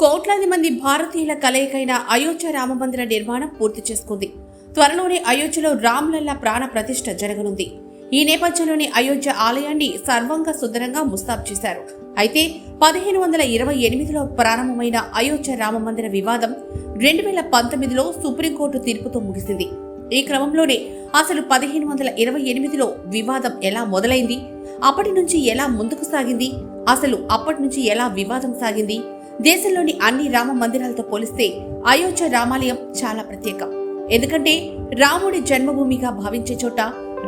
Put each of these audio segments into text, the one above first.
కోట్లాది మంది భారతీయుల కలయికైన అయోధ్య రామమందిర నిర్మాణం పూర్తి చేసుకుంది. త్వరలోనే అయోధ్యలో రామ్లల్లా ప్రాణ ప్రతిష్ఠ జరగనుంది. ఈ నేపథ్యంలోని అయోధ్య ఆలయాన్ని సర్వంగా సుందరంగా ముస్తాబు చేశారు. అయితే 1528లో ప్రారంభమైన అయోధ్య రామమందిర వివాదం 2019లో సుప్రీంకోర్టు తీర్పుతో ముగిసింది. ఈ క్రమంలోనే అసలు 1528లో వివాదం ఎలా మొదలైంది, అప్పటి నుంచి ఎలా ముందుకు సాగింది, అసలు అప్పటి నుంచి ఎలా వివాదం సాగింది, దేశంలోని అన్ని రామ మందిరాలతో పోలిస్తే అయోధ్య రామాలయం చాలా ప్రత్యేకం. ఎందుకంటే రాముడి జన్మభూమిగా భావించే చోట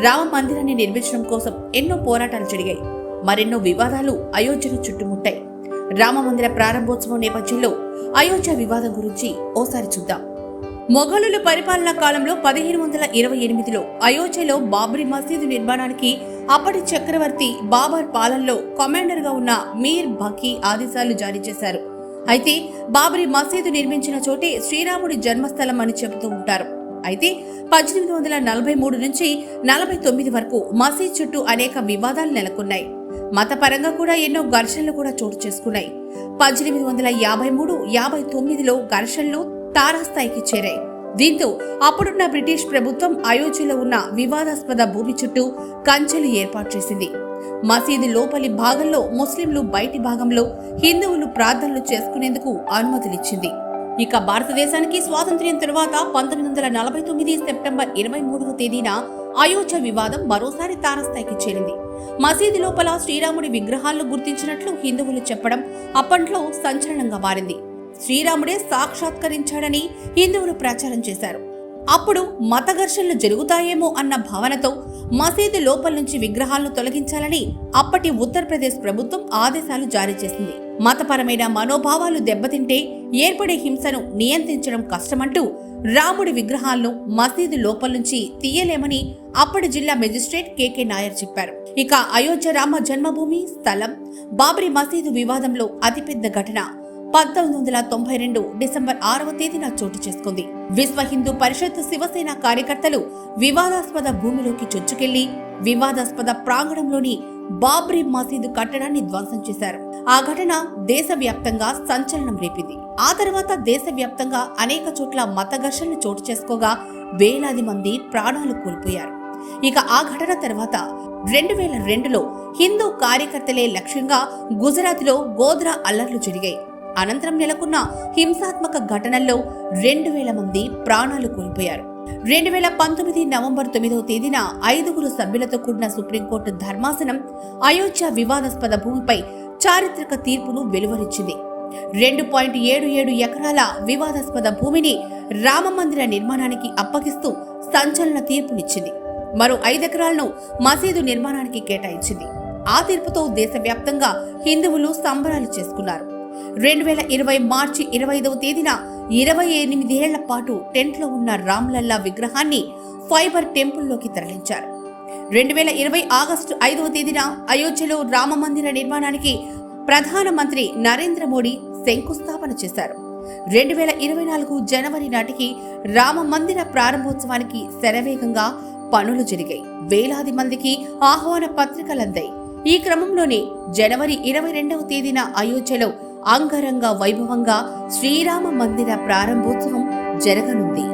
రామ మందిరాన్ని నిర్మించడం కోసం ఎన్నో పోరాటాలు జరిగాయి. మరెన్నో వివాదాలు అయోధ్యను చుట్టుముట్టాయి. రామ మందిర ప్రారంభోత్సవం నేపథ్యంలో అయోధ్య వివాదం గురించి ఓసారి చూద్దాం. మొఘలుల పరిపాలనా కాలంలో 1528లో అయోధ్యలో బాబ్రీ మసీదు నిర్మాణానికి అప్పటి చక్రవర్తి బాబర్ పాలనలో కమాండర్ గా ఉన్న మీర్ బకీ ఆదేశాలు జారీ చేశారు. అయితే బాబ్రీ మసీదు నిర్మించిన చోటే శ్రీరాముడి జన్మస్థలం అని చెబుతూ ఉంటారు. అయితే 1843 నుంచి 49 వరకు మసీద్ చుట్టూ అనేక వివాదాలు నెలకొన్నాయి. మతపరంగా కూడా ఎన్నో ఘర్షణలు కూడా చోటు చేసుకున్నాయి. 1853, 59లో ఘర్షణలు తారాస్థాయికి చేరాయి. దీంతో అప్పుడున్న బ్రిటిష్ ప్రభుత్వం అయోధ్యలో ఉన్న వివాదాస్పద భూమి చుట్టూ కంచెలు ఏర్పాటు చేసింది. మసీదు లోపలి భాగంలో ముస్లింలు, బయటి భాగంలో హిందువులు ప్రార్థనలు చేసుకునేందుకు అనుమతులిచ్చింది. ఇక భారతదేశానికి స్వాతంత్ర్యం తరువాత 1949 సెప్టెంబర్ 23వ తేదీన అయోధ్య వివాదం మరోసారి తారస్థాయికి చేరింది. మసీదు లోపల శ్రీరాముడి విగ్రహాలను గుర్తించినట్లు హిందువులు చెప్పడం అప్పట్లో సంచలనంగా మారింది. శ్రీరాముడే సాక్షాత్కరించాడని హిందువులు ప్రచారం చేశారు. అప్పుడు మత ఘర్షణలు జరుగుతాయేమో అన్న భావనతో మసీదు లోపల నుంచి విగ్రహాలను తొలగించాలని అప్పటి ఉత్తరప్రదేశ్ ప్రభుత్వం ఆదేశాలు జారీ చేసింది. మతపరమైన మనోభావాలు దెబ్బతింటే ఏర్పడే హింసను నియంత్రించడం కష్టమంటూ రాముడి విగ్రహాలను మసీదు లోపల నుంచి తీయలేమని అప్పటి జిల్లా మెజిస్ట్రేట్ కెకే నాయర్ చెప్పారు. ఇక అయోధ్య రామ జన్మభూమి స్థలం బాబ్రీ మసీదు వివాదంలో అతిపెద్ద ఘటన 1992 డిసెంబర్ 6వ తేదీన చోటు చేసుకుంది. విశ్వ హిందూ పరిషత్ శివసేన కార్యకర్తలు వివాదాస్పద భూమిలోకి చొచ్చుకెళ్లి వివాదాస్పద ప్రాంగణంలోని బాబ్రీ మసీదు కట్టడాన్ని ధ్వంసం చేశారు. ఆ ఘటన దేశవ్యాప్తంగా సంచలనం రేపింది. ఆ తర్వాత దేశవ్యాప్తంగా అనేక చోట్ల మత ఘర్షణలు చోటు చేసుకోగా వేలాది మంది ప్రాణాలు కోల్పోయారు. ఇక ఆ ఘటన తర్వాత 2002లో హిందూ కార్యకర్తలే లక్ష్యంగా గుజరాత్లో గోధ్రా అల్లర్లు జరిగాయి. అనంతరం నెలకొన్న హింసాత్మక ఘటనల్లో 2000 మంది ప్రాణాలు కోల్పోయారు. 2019 నవంబర్ 9వ తేదీన 5 సభ్యులతో కూడిన సుప్రీంకోర్టు ధర్మాసనం అయోధ్య వివాదాస్పద భూమిపై చారిత్రక తీర్పును వెలువరించింది. 2.77 ఎకరాల వివాదాస్పద భూమిని రామమందిర నిర్మాణానికి అప్పగిస్తూ సంచలన తీర్పునిచ్చింది. మరో 5 ఎకరాలను మసీదు నిర్మాణానికి కేటాయించింది. ఆ తీర్పుతో దేశవ్యాప్తంగా హిందువులు సంబరాలు చేసుకున్నారు. 2020 మార్చి 25వ తేదీన 28 ఏళ్ల పాటు టెంట్లో ఉన్న రామ్లల్లా విగ్రహాన్ని ఫైబర్ టెంపుల్లోకి తరలించారు. 2020 ఆగస్టు 5వ తేదీన అయోధ్యలో రామమందిర నిర్మాణానికి ప్రధానమంత్రి నరేంద్ర మోడీ శంకుస్థాపన చేశారు. 2024 జనవరి నాటికి రామ మందిర ప్రారంభోత్సవానికి శరవేగంగా పనులు జరిగాయి. వేలాది మందికి ఆహ్వాన పత్రికలందాయి. ఈ క్రమంలోనే జనవరి 22వ తేదీన అయోధ్యలో అంగరంగ వైభవంగా శ్రీరామ మందిర ప్రారంభోత్సవం జరగనుంది.